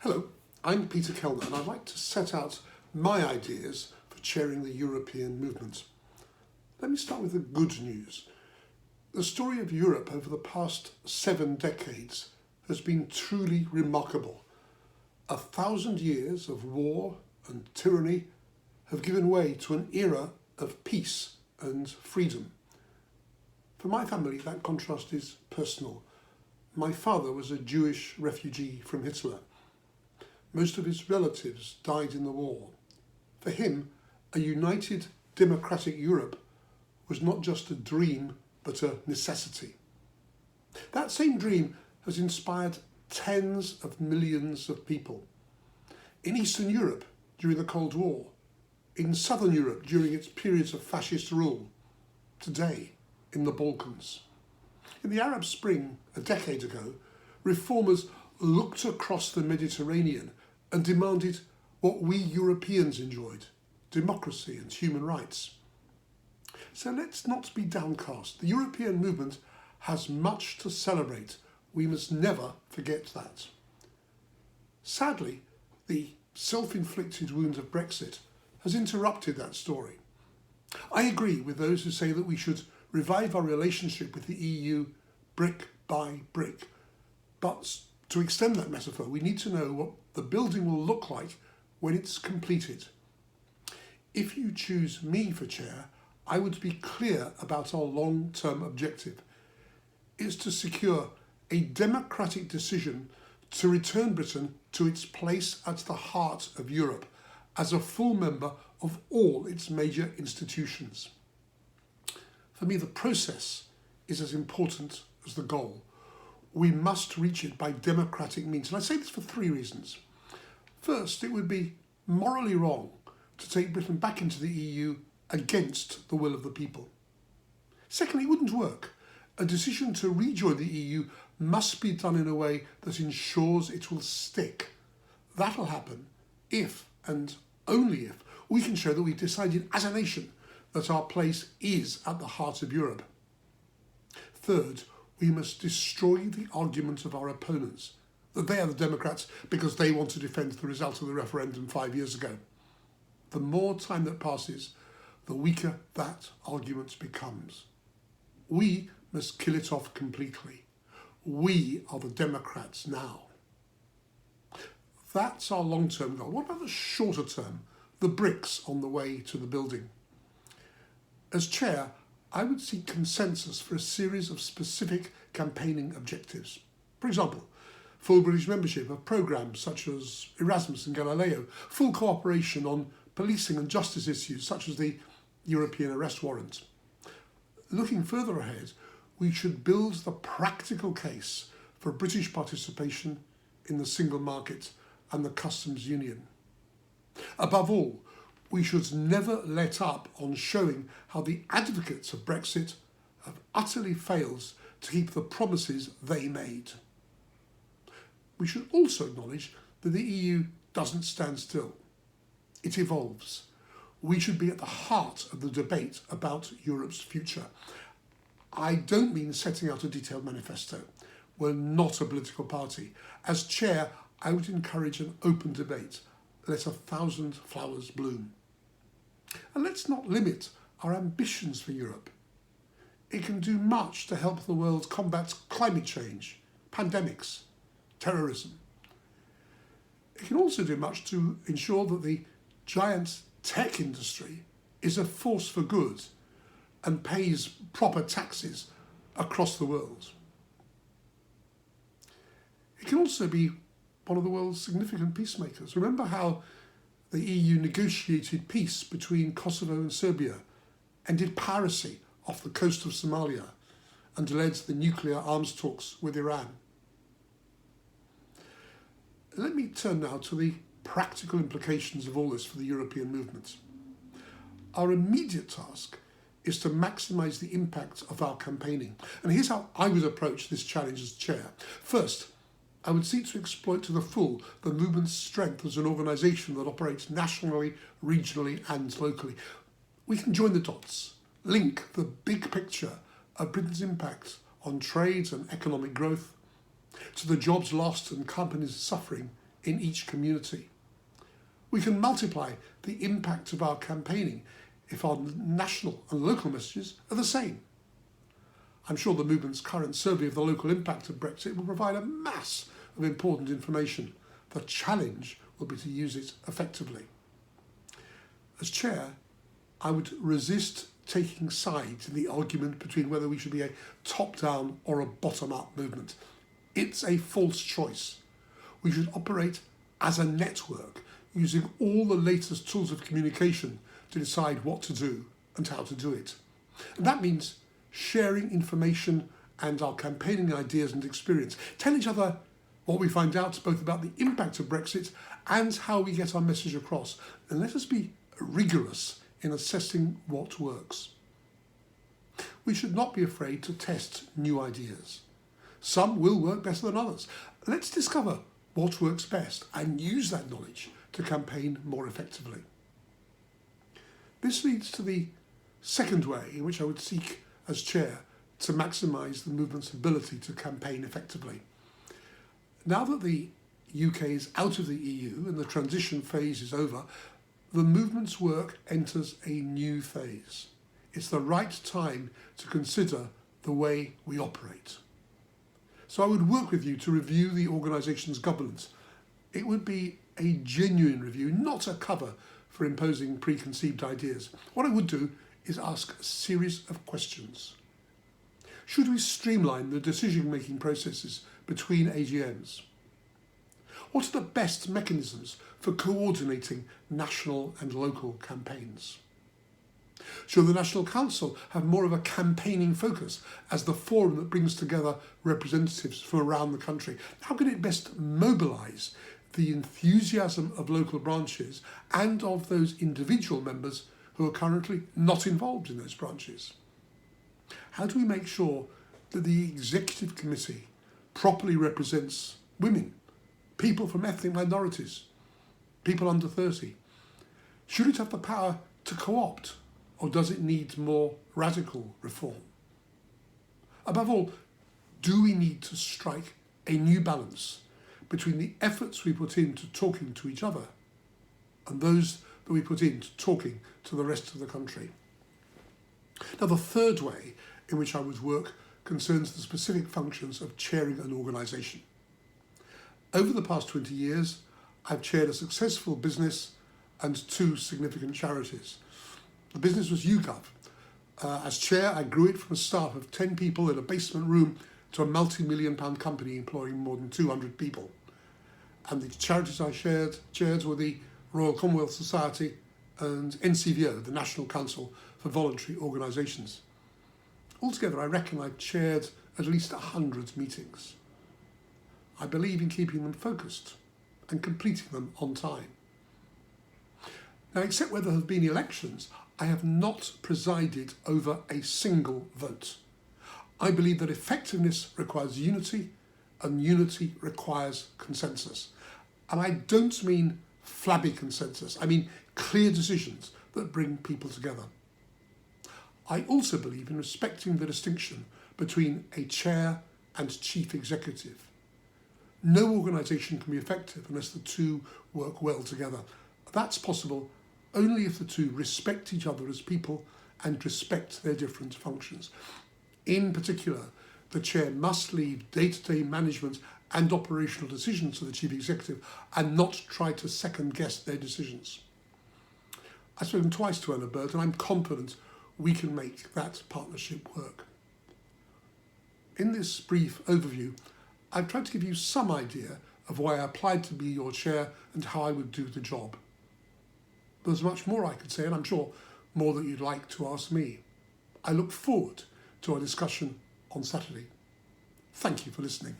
Hello, I'm Peter Kellner and I'd like to set out my ideas for chairing the European movement. Let me start with the good news. The story of Europe over the past 7 decades has been truly remarkable. 1,000 years of war and tyranny have given way to an era of peace and freedom. For my family, that contrast is personal. My father was a Jewish refugee from Hitler. Most of his relatives died in the war. For him, a united democratic Europe was not just a dream, but a necessity. That same dream has inspired tens of millions of people. In Eastern Europe during the Cold War, in Southern Europe during its periods of fascist rule, today in the Balkans. In the Arab Spring a decade ago, reformers looked across the Mediterranean and demanded what we Europeans enjoyed, democracy and human rights. So let's not be downcast. The European movement has much to celebrate. We must never forget that. Sadly, the self-inflicted wound of Brexit has interrupted that story. I agree with those who say that we should revive our relationship with the EU brick by brick. But to extend that metaphor, we need to know what the building will look like when it's completed. If you choose me for chair, I would be clear about our long-term objective. It's to secure a democratic decision to return Britain to its place at the heart of Europe as a full member of all its major institutions. For me, the process is as important as the goal. We must reach it by democratic means. And I say this for 3 reasons. First, it would be morally wrong to take Britain back into the EU against the will of the people. Secondly, it wouldn't work. A decision to rejoin the EU must be done in a way that ensures it will stick. That'll happen if, and only if, we can show that we've decided as a nation that our place is at the heart of Europe. Third, we must destroy the argument of our opponents, that they are the Democrats because they want to defend the result of the referendum 5 years ago. The more time that passes, the weaker that argument becomes. We must kill it off completely. We are the Democrats now. That's our long-term goal. What about the shorter term, the bricks on the way to the building? As chair, I would seek consensus for a series of specific campaigning objectives. For example, full British membership of programmes such as Erasmus and Galileo, full cooperation on policing and justice issues such as the European arrest warrant. Looking further ahead, we should build the practical case for British participation in the single market and the customs union. Above all, we should never let up on showing how the advocates of Brexit have utterly failed to keep the promises they made. We should also acknowledge that the EU doesn't stand still. It evolves. We should be at the heart of the debate about Europe's future. I don't mean setting out a detailed manifesto. We're not a political party. As chair, I would encourage an open debate. Let 1,000 flowers bloom. And let's not limit our ambitions for Europe. It can do much to help the world combat climate change, pandemics, terrorism. It can also do much to ensure that the giant tech industry is a force for good and pays proper taxes across the world. It can also be one of the world's significant peacemakers. Remember how the EU negotiated peace between Kosovo and Serbia, ended piracy off the coast of Somalia, and led the nuclear arms talks with Iran. Let me turn now to the practical implications of all this for the European movement. Our immediate task is to maximise the impact of our campaigning. And here's how I would approach this challenge as chair. First, I would seek to exploit to the full the movement's strength as an organisation that operates nationally, regionally and locally. We can join the dots, link the big picture of Britain's impact on trade and economic growth to the jobs lost and companies suffering in each community. We can multiply the impact of our campaigning if our national and local messages are the same. I'm sure the movement's current survey of the local impact of Brexit will provide a mass of important information. The challenge will be to use it effectively. As chair, I would resist taking sides in the argument between whether we should be a top-down or a bottom-up movement. It's a false choice. We should operate as a network, using all the latest tools of communication to decide what to do and how to do it. And that means sharing information and our campaigning ideas and experience. Tell each other what we find out both about the impact of Brexit and how we get our message across. And let us be rigorous in assessing what works. We should not be afraid to test new ideas. Some will work better than others. Let's discover what works best and use that knowledge to campaign more effectively. This leads to the second way in which I would seek, as chair, to maximise the movement's ability to campaign effectively. Now that the UK is out of the EU and the transition phase is over, the movement's work enters a new phase. It's the right time to consider the way we operate. So I would work with you to review the organisation's governance. It would be a genuine review, not a cover for imposing preconceived ideas. What I would do is ask a series of questions. Should we streamline the decision-making processes between AGMs? What are the best mechanisms for coordinating national and local campaigns? Should the National Council have more of a campaigning focus as the forum that brings together representatives from around the country? How can it best mobilise the enthusiasm of local branches and of those individual members who are currently not involved in those branches? How do we make sure that the Executive Committee properly represents women, people from ethnic minorities, people under 30? Should it have the power to co-opt, or does it need more radical reform? Above all, do we need to strike a new balance between the efforts we put into talking to each other and those that we put into talking to the rest of the country? Now, the third way in which I would work concerns the specific functions of chairing an organisation. Over the past 20 years, I've chaired a successful business and 2 significant charities. The business was YouGov. As chair, I grew it from a staff of 10 people in a basement room to a multi-million-pound company employing more than 200 people. And the charities I chaired were the Royal Commonwealth Society and NCVO, the National Council for Voluntary Organisations. Altogether, I reckon I've chaired at least 100 meetings. I believe in keeping them focused and completing them on time. Now, except where there have been elections, I have not presided over a single vote. I believe that effectiveness requires unity, and unity requires consensus. And I don't mean flabby consensus, I mean clear decisions that bring people together. I also believe in respecting the distinction between a chair and chief executive. No organisation can be effective unless the two work well together. That's possible only if the two respect each other as people and respect their different functions. In particular, the chair must leave day-to-day management and operational decisions to the chief executive and not try to second-guess their decisions. I've spoken twice to Ella Bird and I'm confident we can make that partnership work. In this brief overview, I've tried to give you some idea of why I applied to be your chair and how I would do the job. There's much more I could say, and I'm sure more that you'd like to ask me. I look forward to our discussion on Saturday. Thank you for listening.